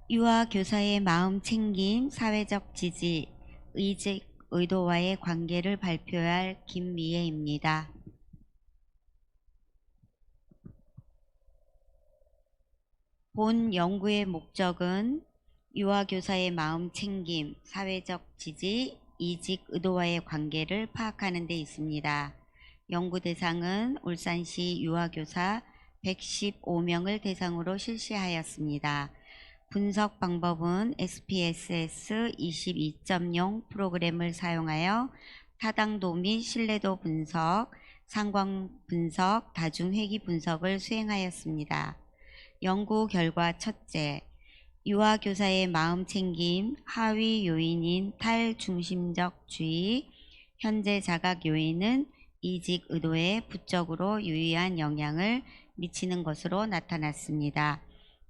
유아 교사의 마음 챙김, 사회적 지지, 의직, 의도와의 관계를 발표할 김미애입니다. 본 연구의 목적은 유아 교사의 마음 챙김, 사회적 지지, 이직 의도와의 관계를 파악하는 데 있습니다. 연구 대상은 울산시 유아 교사 115명을 대상으로 실시하였습니다. 분석 방법은 SPSS 22.0 프로그램을 사용하여 타당도 및 신뢰도 분석, 상관 분석, 다중회귀 분석을 수행하였습니다. 연구 결과 첫째, 유아 교사의 마음 챙김, 하위 요인인 탈중심적 주의, 현재 자각 요인은 이직 의도에 부적으로 유의한 영향을 미치는 것으로 나타났습니다.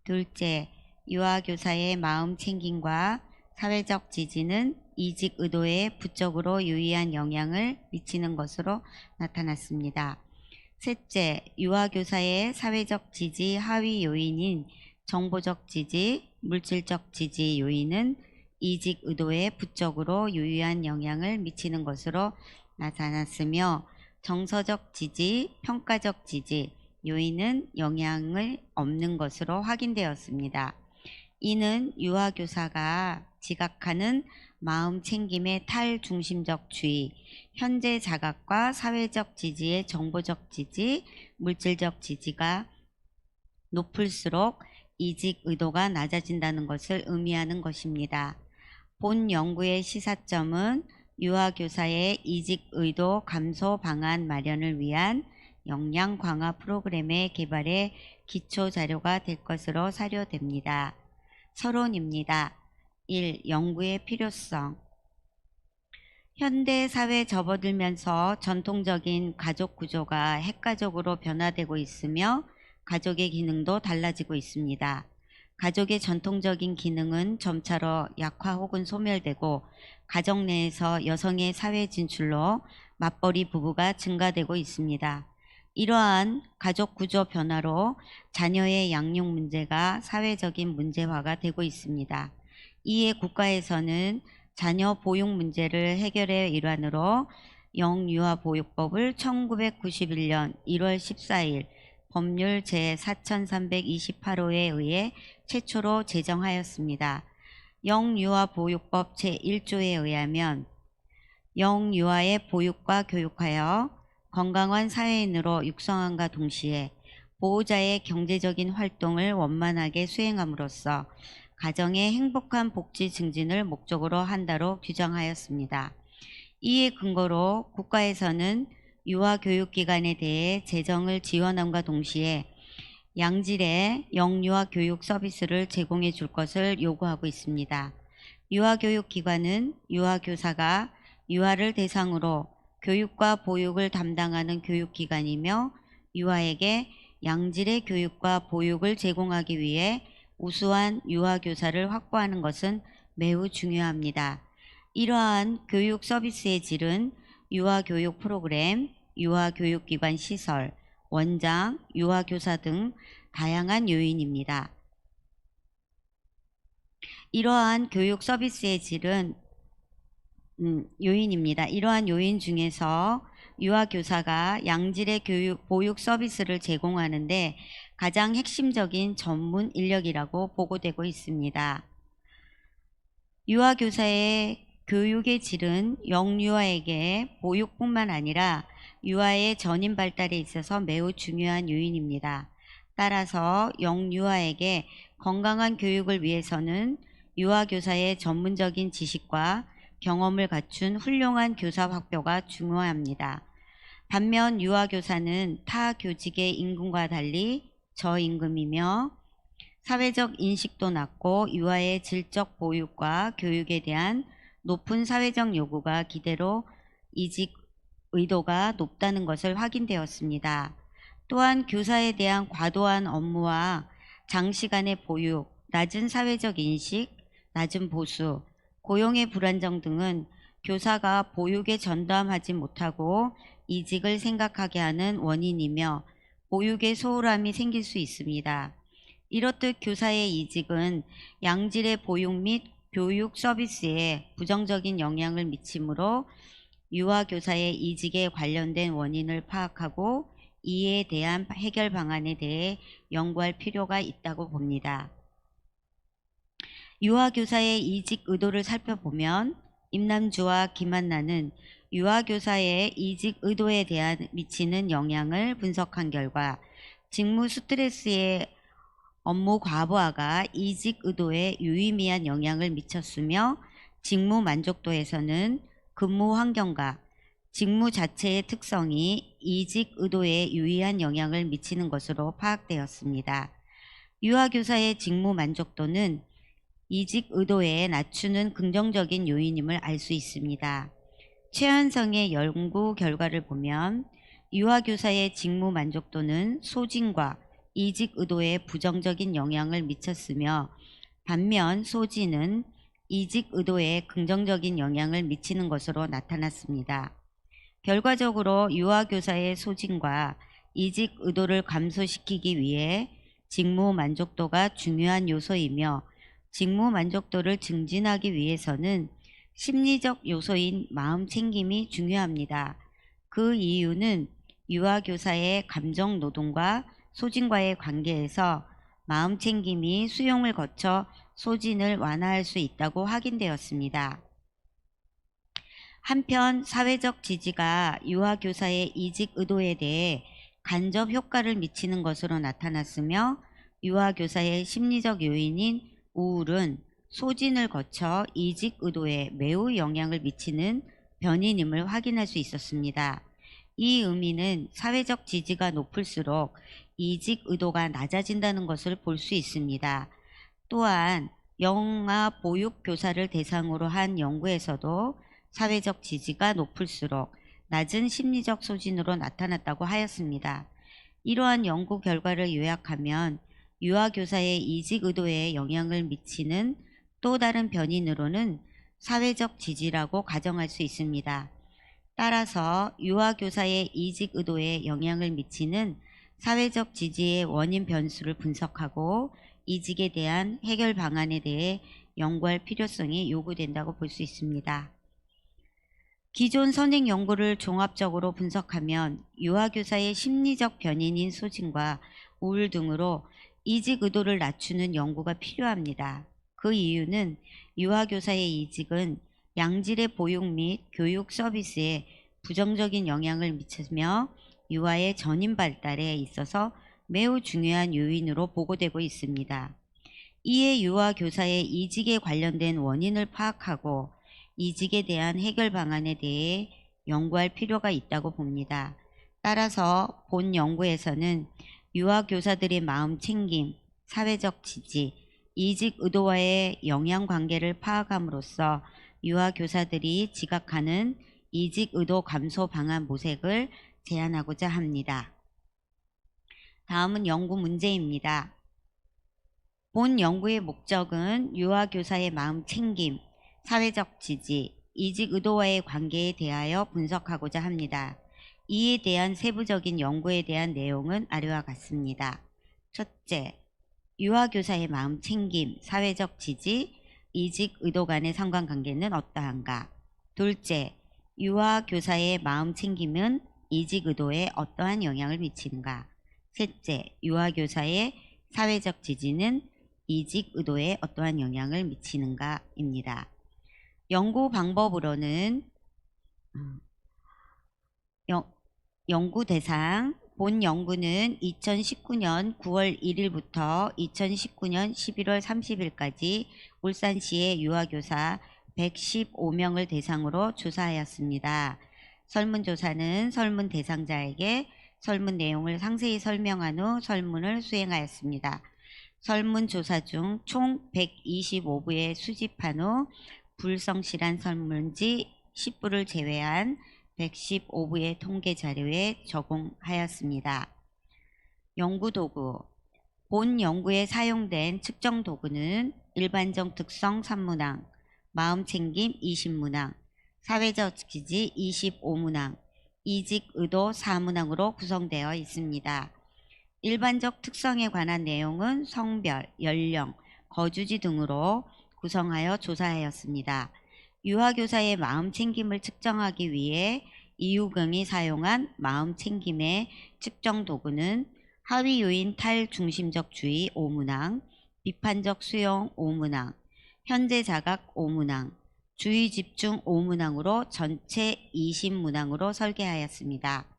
둘째, 유아 교사의 마음 챙김과 사회적 지지는 이직 의도에 부적으로 유의한 영향을 미치는 것으로 나타났습니다. 셋째, 유아 교사의 사회적 지지 하위 요인인 정보적 지지, 물질적 지지 요인은 이직 의도에 부적으로 유의한 영향을 미치는 것으로 나타났으며 정서적 지지, 평가적 지지 요인은 영향을 없는 것으로 확인되었습니다. 이는 유아 교사가 지각하는 마음 챙김의 탈중심적 주의, 현재 자각과 사회적 지지의 정보적 지지, 물질적 지지가 높을수록 이직 의도가 낮아진다는 것을 의미하는 것입니다. 본 연구의 시사점은 유아 교사의 이직 의도 감소 방안 마련을 위한 역량 강화 프로그램의 개발에 기초 자료가 될 것으로 사료됩니다. 서론입니다. 1. 연구의 필요성. 현대 사회에 접어들면서 전통적인 가족 구조가 핵가족으로 변화되고 있으며 가족의 기능도 달라지고 있습니다. 가족의 전통적인 기능은 점차로 약화 혹은 소멸되고 가정 내에서 여성의 사회 진출로 맞벌이 부부가 증가되고 있습니다. 이러한 가족 구조 변화로 자녀의 양육 문제가 사회적인 문제화가 되고 있습니다. 이에 국가에서는 자녀 보육 문제를 해결의 일환으로 영유아보육법을 1991년 1월 14일 법률 제4328호에 의해 최초로 제정하였습니다. 영유아보육법 제1조에 의하면 영유아의 보육과 교육하여 건강한 사회인으로 육성함과 동시에 보호자의 경제적인 활동을 원만하게 수행함으로써 가정의 행복한 복지 증진을 목적으로 한다로 규정하였습니다. 이에 근거로 국가에서는 유아교육기관에 대해 재정을 지원함과 동시에 양질의 영유아 교육 서비스를 제공해 줄 것을 요구하고 있습니다. 유아교육기관은 유아교사가 유아를 대상으로 교육과 보육을 담당하는 교육기관이며 유아에게 양질의 교육과 보육을 제공하기 위해 우수한 유아교사를 확보하는 것은 매우 중요합니다. 이러한 교육 서비스의 질은 유아교육 프로그램, 유아교육기관 시설, 원장, 유아교사 등 다양한 요인입니다. 이러한 교육 서비스의 질은 요인입니다. 이러한 요인 중에서 유아교사가 양질의 보육 서비스를 제공하는데 가장 핵심적인 전문 인력이라고 보고되고 있습니다. 유아교사의 교육의 질은 영유아에게 보육뿐만 아니라 유아의 전인 발달에 있어서 매우 중요한 요인입니다. 따라서 영유아에게 건강한 교육을 위해서는 유아교사의 전문적인 지식과 경험을 갖춘 훌륭한 교사 확보가 중요합니다. 반면 유아교사는 타 교직의 임금과 달리 저임금이며 사회적 인식도 낮고 유아의 질적 보육과 교육에 대한 높은 사회적 요구가 기대로 이직 의도가 높다는 것을 확인되었습니다. 또한 교사에 대한 과도한 업무와 장시간의 보육, 낮은 사회적 인식, 낮은 보수, 고용의 불안정 등은 교사가 보육에 전담하지 못하고 이직을 생각하게 하는 원인이며 보육에 소홀함이 생길 수 있습니다. 이렇듯 교사의 이직은 양질의 보육 및 교육 서비스에 부정적인 영향을 미치므로 유아교사의 이직에 관련된 원인을 파악하고 이에 대한 해결 방안에 대해 연구할 필요가 있다고 봅니다. 유아교사의 이직 의도를 살펴보면 임남주와 김한나는 유아교사의 이직 의도에 대한 미치는 영향을 분석한 결과 직무 스트레스의 업무 과부하가 이직 의도에 유의미한 영향을 미쳤으며 직무 만족도에서는 근무 환경과 직무 자체의 특성이 이직 의도에 유의한 영향을 미치는 것으로 파악되었습니다. 유아교사의 직무 만족도는 이직 의도에 낮추는 긍정적인 요인임을 알 수 있습니다. 최현성의 연구 결과를 보면 유아교사의 직무 만족도는 소진과 이직 의도에 부정적인 영향을 미쳤으며 반면 소진은 이직 의도에 긍정적인 영향을 미치는 것으로 나타났습니다. 결과적으로 유아교사의 소진과 이직 의도를 감소시키기 위해 직무 만족도가 중요한 요소이며 직무 만족도를 증진하기 위해서는 심리적 요소인 마음 챙김이 중요합니다. 그 이유는 유아교사의 감정 노동과 소진과의 관계에서 마음 챙김이 수용을 거쳐 소진을 완화할 수 있다고 확인되었습니다. 한편 사회적 지지가 유아교사의 이직 의도에 대해 간접 효과를 미치는 것으로 나타났으며 유아교사의 심리적 요인인 우울은 소진을 거쳐 이직 의도에 매우 영향을 미치는 변인임을 확인할 수 있었습니다. 이 의미는 사회적 지지가 높을수록 이직 의도가 낮아진다는 것을 볼 수 있습니다. 또한 영아 보육 교사를 대상으로 한 연구에서도 사회적 지지가 높을수록 낮은 심리적 소진으로 나타났다고 하였습니다. 이러한 연구 결과를 요약하면 유아교사의 이직 의도에 영향을 미치는 또 다른 변인으로는 사회적 지지라고 가정할 수 있습니다. 따라서 유아교사의 이직 의도에 영향을 미치는 사회적 지지의 원인 변수를 분석하고 이직에 대한 해결 방안에 대해 연구할 필요성이 요구된다고 볼 수 있습니다. 기존 선행 연구를 종합적으로 분석하면 유아교사의 심리적 변인인 소진과 우울 등으로 이직 의도를 낮추는 연구가 필요합니다. 그 이유는 유아교사의 이직은 양질의 보육 및 교육 서비스에 부정적인 영향을 미치며 유아의 전인 발달에 있어서 매우 중요한 요인으로 보고되고 있습니다. 이에 유아교사의 이직에 관련된 원인을 파악하고 이직에 대한 해결 방안에 대해 연구할 필요가 있다고 봅니다. 따라서 본 연구에서는 유아교사들의 마음 챙김, 사회적 지지, 이직 의도와의 영향 관계를 파악함으로써 유아교사들이 지각하는 이직 의도 감소 방안 모색을 제안하고자 합니다. 다음은 연구 문제입니다. 본 연구의 목적은 유아교사의 마음 챙김, 사회적 지지, 이직 의도와의 관계에 대하여 분석하고자 합니다. 이에 대한 세부적인 연구에 대한 내용은 아래와 같습니다. 첫째, 유아교사의 마음 챙김, 사회적 지지, 이직 의도 간의 상관관계는 어떠한가? 둘째, 유아교사의 마음 챙김은 이직 의도에 어떠한 영향을 미치는가? 셋째, 유아교사의 사회적 지지는 이직 의도에 어떠한 영향을 미치는가입니다. 연구 방법으로는 연구 대상 본 연구는 2019년 9월 1일부터 2019년 11월 30일까지 울산시의 유아교사 115명을 대상으로 조사하였습니다. 설문조사는 설문 대상자에게 설문 내용을 상세히 설명한 후 설문을 수행하였습니다. 설문조사 중 총 125부에 수집한 후 불성실한 설문지 10부를 제외한 115부의 통계 자료에 적용하였습니다. 연구도구 본 연구에 사용된 측정 도구는 일반적 특성 3문항, 마음챙김 20문항, 사회적 지지 25문항, 이직 의도 4문항으로 구성되어 있습니다. 일반적 특성에 관한 내용은 성별, 연령, 거주지 등으로 구성하여 조사하였습니다. 유아교사의 마음 챙김을 측정하기 위해 이유경이 사용한 마음 챙김의 측정 도구는 하위 요인 탈중심적 주의 5문항, 비판적 수용 5문항, 현재 자각 5문항, 주의 집중 5문항으로 전체 20문항으로 설계하였습니다.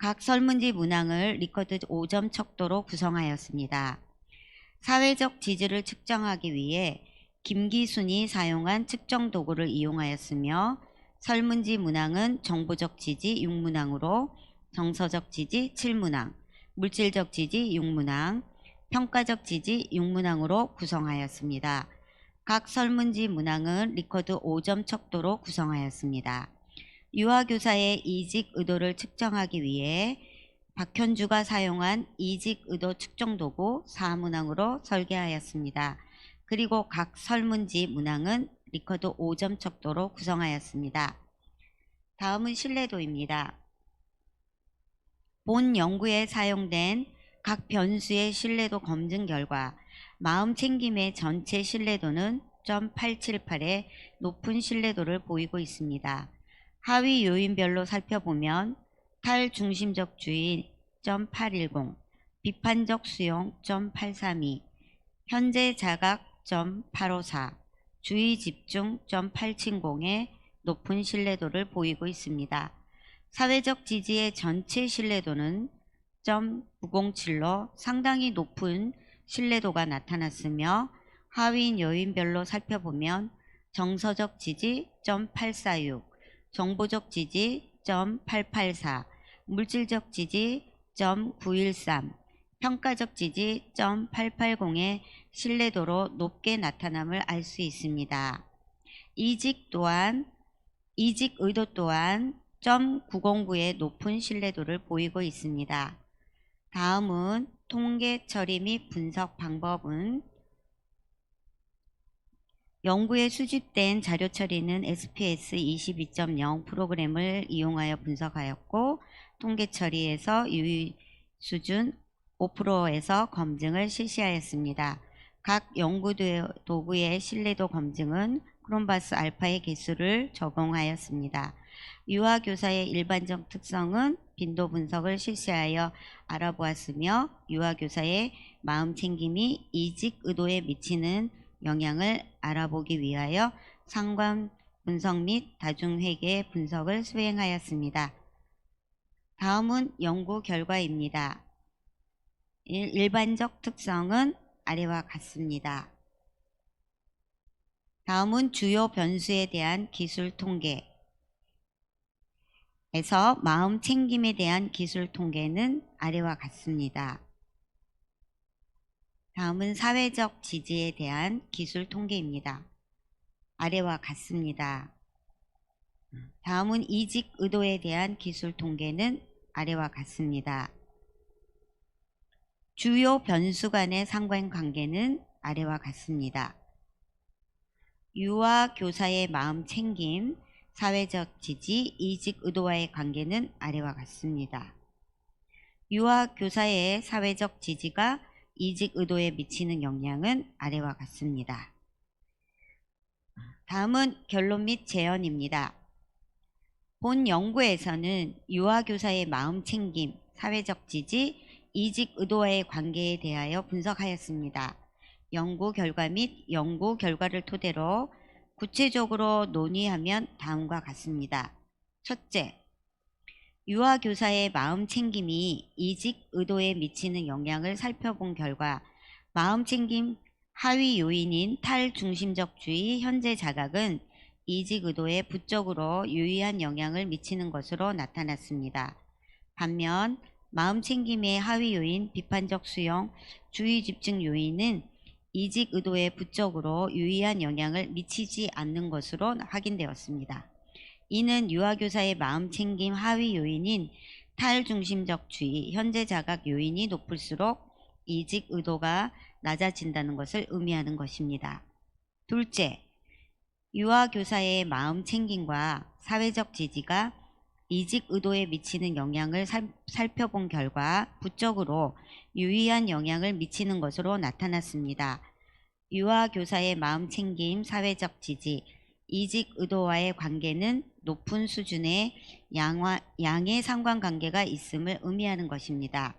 각 설문지 문항을 리커드 5점 척도로 구성하였습니다. 사회적 지지를 측정하기 위해 김기순이 사용한 측정 도구를 이용하였으며 설문지 문항은 정보적 지지 6문항으로 정서적 지지 7문항, 물질적 지지 6문항, 평가적 지지 6문항으로 구성하였습니다. 각 설문지 문항은 리커드 5점 척도로 구성하였습니다. 유아교사의 이직 의도를 측정하기 위해 박현주가 사용한 이직 의도 측정 도구 4문항으로 설계하였습니다. 그리고 각 설문지 문항은 리커드 5점 척도로 구성하였습니다. 다음은 신뢰도입니다. 본 연구에 사용된 각 변수의 신뢰도 검증 결과 마음 챙김의 전체 신뢰도는 0.878의 높은 신뢰도를 보이고 있습니다. 하위 요인별로 살펴보면 탈중심적 주의 0.810, 비판적 수용 0.832, 현재 자각 0.854, 주의 집중 0.870의 높은 신뢰도를 보이고 있습니다. 사회적 지지의 전체 신뢰도는 0.907로 상당히 높은 신뢰도가 나타났으며 하위 요인별로 살펴보면 정서적 지지 0.846, 정보적 지지 0.884, 물질적 지지 0.913, 평가적 지지 0.880의 신뢰도로 높게 나타남을 알 수 있습니다. 이직 의도 또한 0.909의 높은 신뢰도를 보이고 있습니다. 다음은 통계 처리 및 분석 방법은 연구에 수집된 자료 처리는 SPS 22.0 프로그램을 이용하여 분석하였고 통계 처리에서 유의 수준 5%에서 검증을 실시하였습니다. 각 연구 도구의 신뢰도 검증은 크롬바스 알파의 개수를 적용하였습니다. 유아교사의 일반적 특성은 빈도 분석을 실시하여 알아보았으며 유아교사의 마음 챙김이 이직 의도에 미치는 영향을 알아보기 위하여 상관 분석 및 다중회계 분석을 수행하였습니다. 다음은 연구 결과입니다. 일반적 특성은 아래와 같습니다. 다음은 주요 변수에 대한 기술 통계에서 마음 챙김에 대한 기술 통계는 아래와 같습니다. 다음은 사회적 지지에 대한 기술 통계입니다. 아래와 같습니다. 다음은 이직 의도에 대한 기술 통계는 아래와 같습니다. 주요 변수 간의 상관관계는 아래와 같습니다. 유아 교사의 마음 챙김, 사회적 지지, 이직 의도와의 관계는 아래와 같습니다. 유아 교사의 사회적 지지가 이직 의도에 미치는 영향은 아래와 같습니다. 다음은 결론 및 제언입니다. 본 연구에서는 유아 교사의 마음 챙김, 사회적 지지, 이직 의도와의 관계에 대하여 분석하였습니다. 연구 결과 및 연구 결과를 토대로 구체적으로 논의하면 다음과 같습니다. 첫째, 유아 교사의 마음 챙김이 이직 의도에 미치는 영향을 살펴본 결과 마음 챙김 하위 요인인 탈중심적주의 현재 자각은 이직 의도에 부적으로 유의한 영향을 미치는 것으로 나타났습니다. 반면 마음 챙김의 하위 요인 비판적 수용, 주의 집중 요인은 이직 의도에 부적으로 유의한 영향을 미치지 않는 것으로 확인되었습니다. 이는 유아교사의 마음 챙김 하위 요인인 탈중심적 주의, 현재 자각 요인이 높을수록 이직 의도가 낮아진다는 것을 의미하는 것입니다. 둘째, 유아교사의 마음 챙김과 사회적 지지가 이직 의도에 미치는 영향을 살펴본 결과 부적으로 유의한 영향을 미치는 것으로 나타났습니다. 유아 교사의 마음 챙김, 사회적 지지, 이직 의도와의 관계는 높은 수준의 양의 상관관계가 있음을 의미하는 것입니다.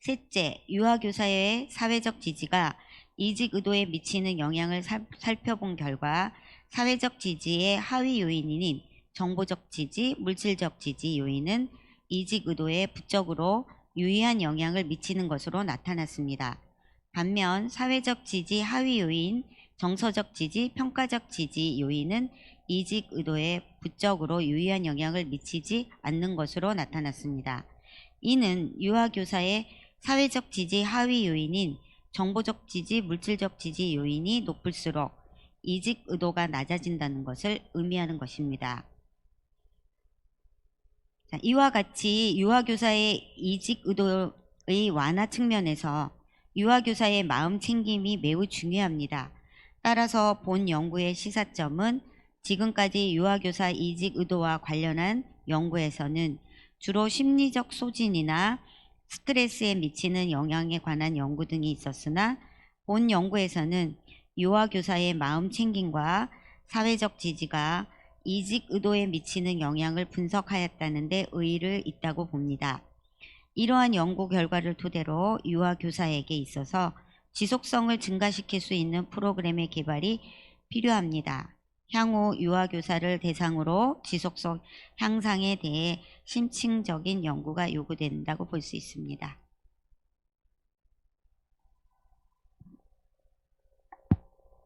셋째, 유아 교사의 사회적 지지가 이직 의도에 미치는 영향을 살펴본 결과 사회적 지지의 하위 요인인 정보적 지지, 물질적 지지 요인은 이직 의도에 부적으로 유의한 영향을 미치는 것으로 나타났습니다. 반면 사회적 지지 하위 요인, 정서적 지지, 평가적 지지 요인은 이직 의도에 부적으로 유의한 영향을 미치지 않는 것으로 나타났습니다. 이는 유아 교사의 사회적 지지 하위 요인인 정보적 지지, 물질적 지지 요인이 높을수록 이직 의도가 낮아진다는 것을 의미하는 것입니다. 자, 이와 같이 유아 교사의 이직 의도의 완화 측면에서 유아 교사의 마음 챙김이 매우 중요합니다. 따라서 본 연구의 시사점은 지금까지 유아 교사 이직 의도와 관련한 연구에서는 주로 심리적 소진이나 스트레스에 미치는 영향에 관한 연구 등이 있었으나 본 연구에서는 유아 교사의 마음 챙김과 사회적 지지가 이직 의도에 미치는 영향을 분석하였다는 데 의의를 있다고 봅니다. 이러한 연구 결과를 토대로 유아 교사에게 있어서 지속성을 증가시킬 수 있는 프로그램의 개발이 필요합니다. 향후 유아 교사를 대상으로 지속성 향상에 대해 심층적인 연구가 요구된다고 볼 수 있습니다.